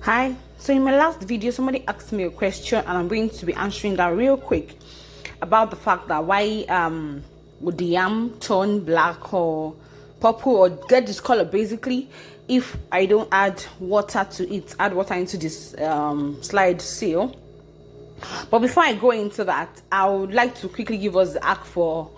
Hi, so in my last video somebody asked me a question and I'm going to be answering that real quick about the fact that why would the yam turn black or purple or get discolored basically if I don't add water to it, add water into this slide seal. But before I go into that, I would like to quickly give us the hack for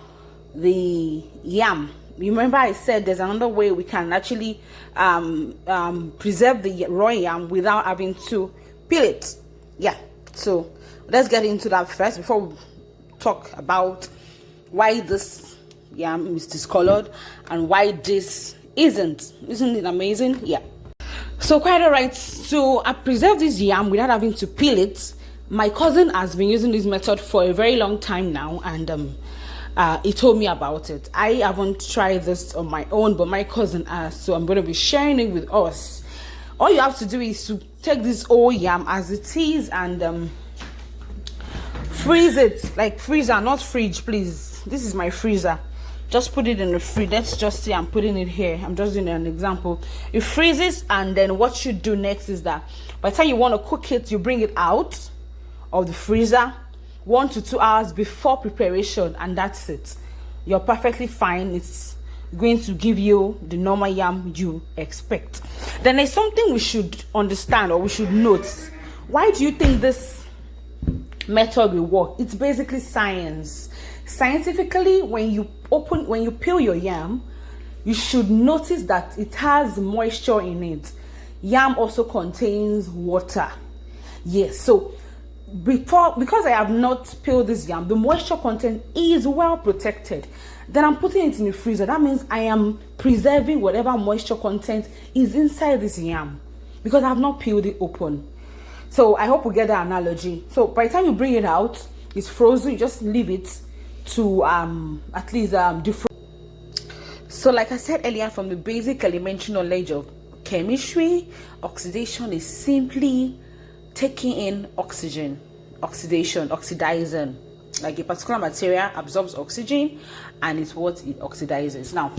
the yam. Remember I said there's another way we can actually preserve the raw yam without having to peel it. Yeah, so let's get into that first before we talk about why this yam is discolored and why this isn't it amazing? Yeah, so quite all right. So I preserve this yam without having to peel it. My cousin has been using this method for a very long time now, and he told me about it. I haven't tried this on my own, but my cousin has, so I'm going to be sharing it with us. All you have to do is to take this old yam as it is and freeze it, like freezer, not fridge, please. This is my freezer. Just put it in the fridge. Let's just say I'm putting it here. I'm just doing an example. It freezes, and then what you do next is that by the time you want to cook it, you bring it out of the freezer 1 to 2 hours before preparation, and that's it. You're perfectly fine. It's going to give you the normal yam you expect. Then there's something we should understand, or we should note. Why do you think this method will work? It's basically science. Scientifically, when you peel your yam, you should notice that it has moisture in it. Yam also contains water. Yes, so because I have not peeled this yam, the moisture content is well protected. Then I'm putting it in the freezer. That means I am preserving whatever moisture content is inside this yam because I have not peeled it open. So I hope we get that analogy. So by the time you bring it out, it's frozen. You just leave it to at least defrost. So like I said earlier, from the basic elementary knowledge of chemistry, oxidation is simply taking in oxidizing. Like a particular material absorbs oxygen and it's what it oxidizes. Now,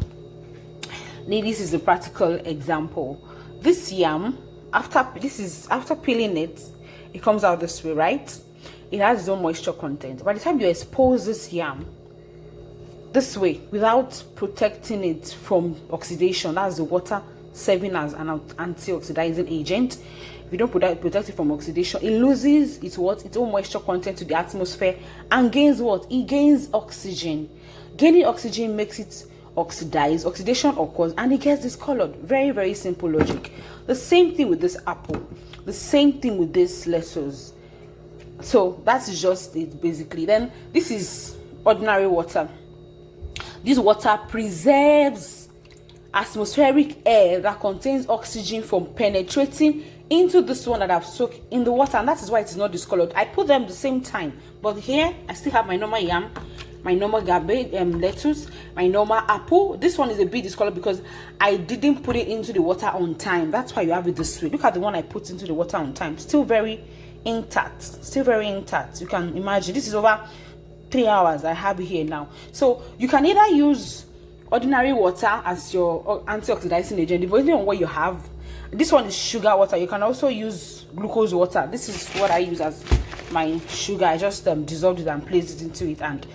this is a practical example. This yam, after peeling it, it comes out this way, right? It has its own moisture content. By the time you expose this yam this way without protecting it from oxidation, that's the water serving as an anti-oxidizing agent. If you don't protect it from oxidation, it loses its own moisture content to the atmosphere and gains what? It gains oxygen. Gaining oxygen makes it oxidize. Oxidation occurs and it gets discolored. Very, very simple logic. The same thing with this apple. The same thing with this lettuce. So that's just it basically. Then this is ordinary water. This water preserves atmospheric air that contains oxygen from penetrating into this one that I've soaked in the water, and that is why it is not discolored. I put them the same time, but here I still have my normal yam, my normal cabbage, lettuce, my normal apple. This one is a bit discolored because I didn't put it into the water on time. That's why you have it this way. Look at the one I put into the water on time. Still very intact. Still very intact. You can imagine this is over 3 hours I have it here now. So you can either use ordinary water as your anti-oxidizing agent depending on what you have. This one is sugar water. You can also use glucose water. This is what I use as my sugar. I just dissolved it and placed it into it, and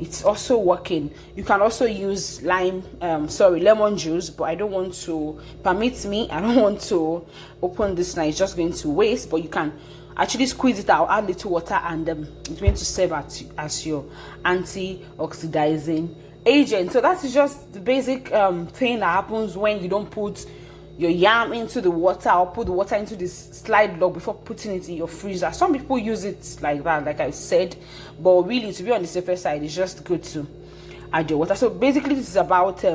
it's also working. You can also use lemon juice, but I don't want to. Permit me, I don't want to open this now. It's just going to waste. But you can actually squeeze it out, add little water, and it's going to serve as your anti-oxidizing agent. So that is just the basic thing that happens when you don't put your yam into the water or put the water into this slide log before putting it in your freezer. Some people use it like that, like I said, but really, to be on the safer side, it's just good to add your water. So basically this is about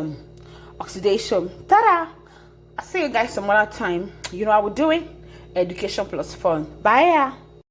oxidation. Ta-da! I'll see you guys some other time. You know I will do it. Education plus fun. Bye.